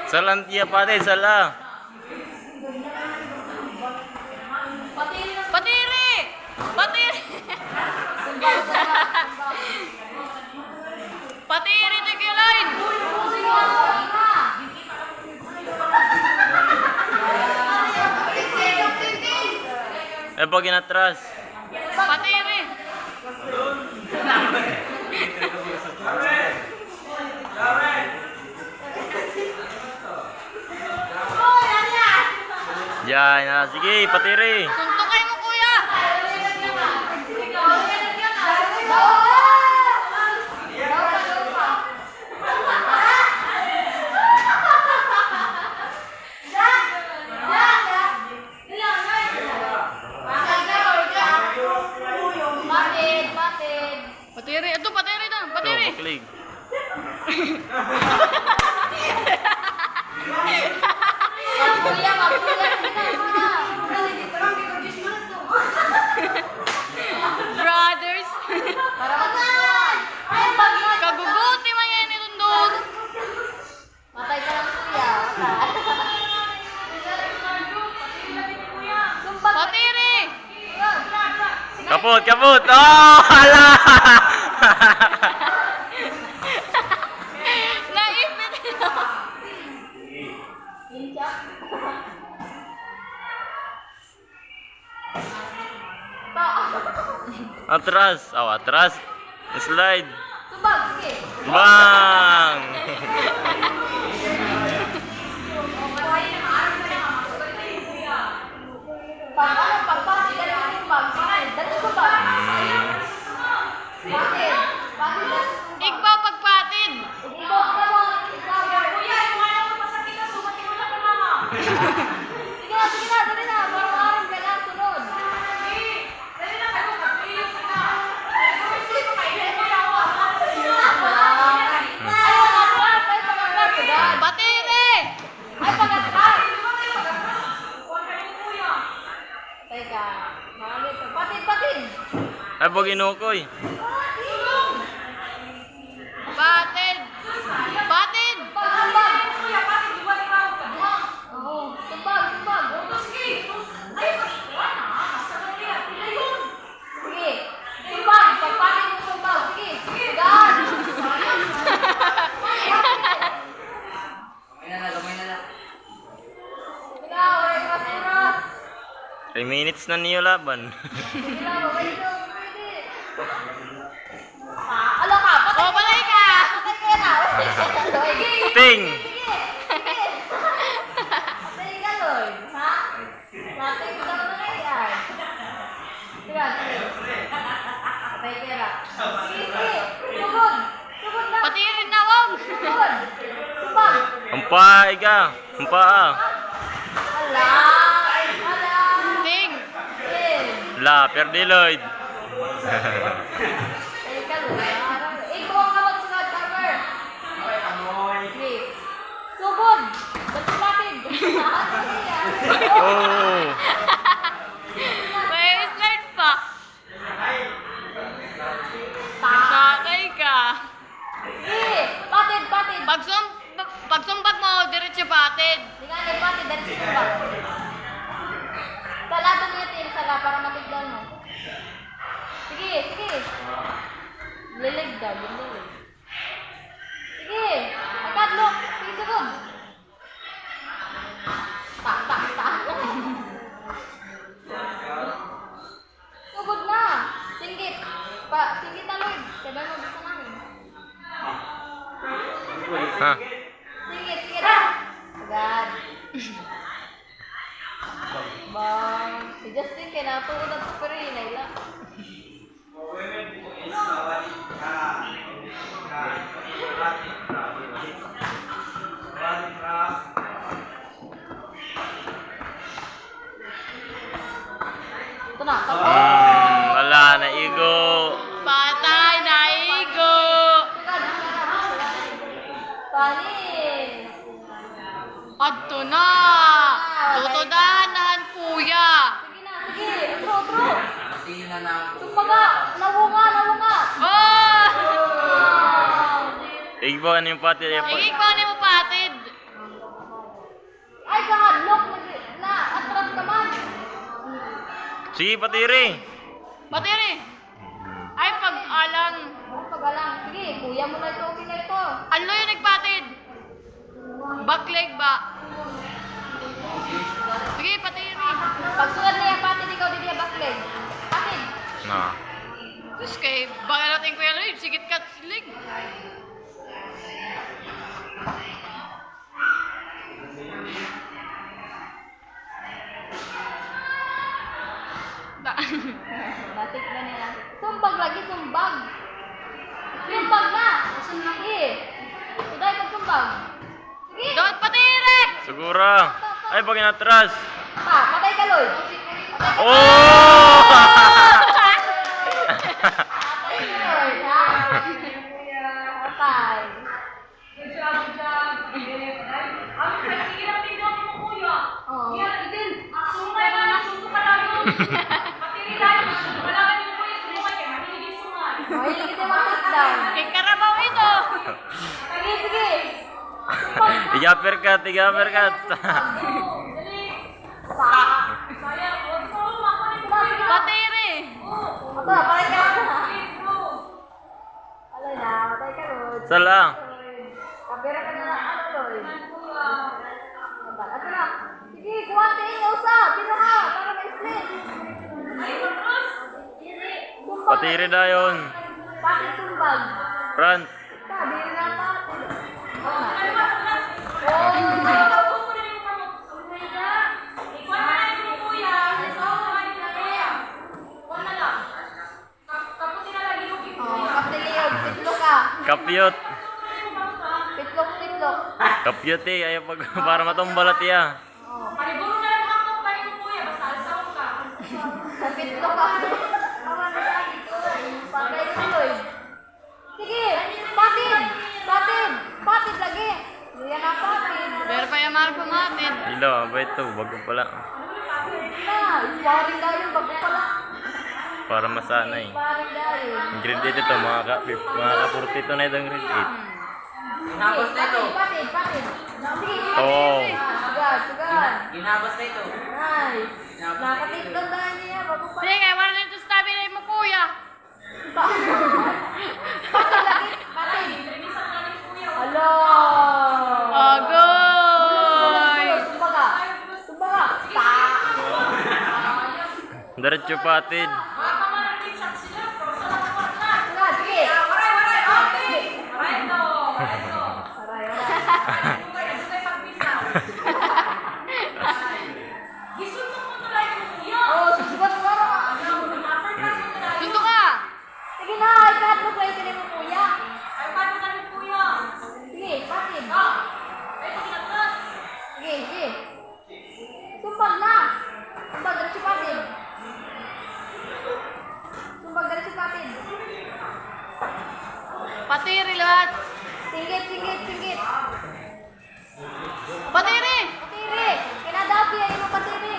Salam tiya pare, salah. Patiri! Patiri! Patiri tigilin! Pag inatras. Patiri! Yan, sige, patiri. Suntukay mo, kuya! Patiri, ito patiri na, patiri. Klik. Brothers. Kaguguti man yan itong doon. Matay ka lang kuya. Patiri! Kaput, kaput. Oh, hala. Naipit. Atras. Oh, atras. Slide. Subag, sige. Bang. Pagpati ka lang subag. Sige, dali subag. Bakit? Bakit? Igbaw pagpatid. Ikaw ka mo. Ikaw. Kuya, yung ayaw ko pasakit na sumati mo na pa mama. Sige na, sige na. Dali na. Parang ka na. Sunod. Dali na kayo, kapilip ka na. Patiri! Ay, pag-atras. Teka. Patid, patid. Ay, pag inukoy. Patid! Patid! Subag. Oo. Subag, subag. Sige. Subag. Pagpatid mo subag. Sige. Sugan. Ikaw, oras. 3 minutes na niyo laban. Sige lang, babay lang. Pwede. Alo ka, patay O, balay ka! Patay ka na. Sige. Ting. Sige. Patay ka, Lloyd. Ha? Patay ka na yan. Sige, sige. Patay ka na. Sige, sige. Sugod. Sugod na. Patiri na, wong! Sugod. Subag. Ampay ka. Ampaa. Ala. Ala. Ting! Eh. La, perdi Lloyd. Patay ka, Lloyd. Ikaw ang magsunod, cover. Sige. Sugod. Ba't natin? Oh. May slide pa. Tatay ka. Sige. Patid, patid. Pagsumbat mo, diretso patid. Tingnan ni patid, dari subag. Sala to niya tin sala para matigdan mo. Sige, sige. Lilig daw, lilig. Sige. Akadlok. Sige, sugod. Tak, tak, tak. Sugod na. Singgit. Singgit na, Lloyd. Kaya mo gusto namin. Ha. Singgit, sige na. Agad. Bang. Si Justin kaya natuod ang super Naila. Ito na. Wala na igo. Patay na igo. Panis. Adto na. Tutudanahan kuya. Sige na, sige. Otro. Tumbaga. Nawunga. Oh! Igbo, ano yung pati? Igig pa ni mo patid. Ay, kahadlok. Na-atras ka man. Sige, patiri. Pati rin. Ay, pag-alang. Pagalang. Sige, kuya mo na ito. Okay na ito. Ano yung nagpatid? Backleg ba? Sige, pati rin. Pagsunod na yung patid, ikaw di diya backleg. Patid. Na. Tapos kay, baka natin kuya Lloyd, sigit ka silig. Batik na nila. Sumbag lagi, sumbag. Sumbag na. Sige. Suday pag sumbag. Sige. Doon, pati rin. Siguro. Ay, pag inatras. Patay ka, Lloyd. Oh! Patay ka, Lloyd. Patay. Oh. Ay, hindi kita makakdown. Kay Karabaw ito. Sige, sige. Tiga perkat. Pati rin. Ito, patay ka. Alay na, patay ka, Lloyd. Sala. Kapira ka na ano, Lloyd. Ito na. Sige, kuwante inyo sa. Pino ka, para ma-split. Sumbag. Patiri dayon. Patid sumbag. Front. Sabi na patid. Kaptiliyog, titlok ka. Kapyot. Titlok. Kapyot eh. Ayaw pag para matumbalat iya. Titlok ka. Patay ka, Lloyd. Sige, patid. Patid lagi. Yan na patid. Pero pa yung mga pumatid. Ilo, ba ito? Bago pala. Na, paring dahil bago pala. Para masanay. Paring dahil. Ang grade 8 ito, mga ka-42 na itong grade 8. Ginabas na ito. Patid. Sige, Oo. Sugad. Ginabas na ito. Nice. Nakatitlong dahil niya bago pala. Sige, wala nito sa tabi na mo kuya. Patid lagi. Patid. Hello. Agoy. Tumbaga. Diretso patid. Sugad, sige. Oh, susugat mo. Tunto ka. Sige na, ikat mo play mo kuya. Sige, patid. Sige. Sumbag na. Sumbag diretso patid. Pati rin lahat. Singgit. Pati rin. Patiri. Kinadabi ay mo patiri.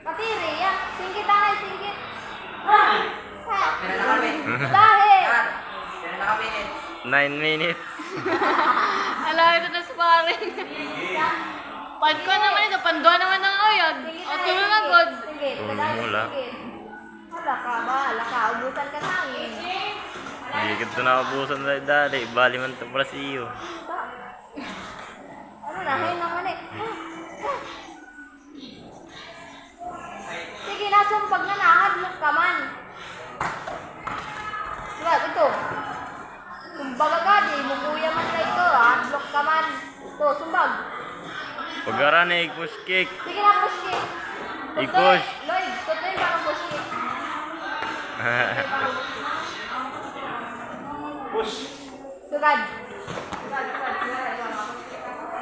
Patiri, yan. Singgit ay, singgit. Kailan na kami? Dahil. Kailan na kami? 9 minutes. Alam ito na sparring. Panko naman ito. Pandua naman ng ayag. O tulo na god. Singgit. Wala. Wala ka ba? Ubusan ka sa akin. Hindi ka ito nakabusan na dali. Bali man ito pala si iyo. Ano na, hay naman eh. Sige na, sumpag na nahadlok ka man. Diba, ito. Sumbag agad eh, mukuya man na ito. Hadlok ka man. Ito, sumbag. Pag-aran eh, push kick. Sige na, push kick. I-push. Lloyd, tutoy parang push kick. Push. Sugad.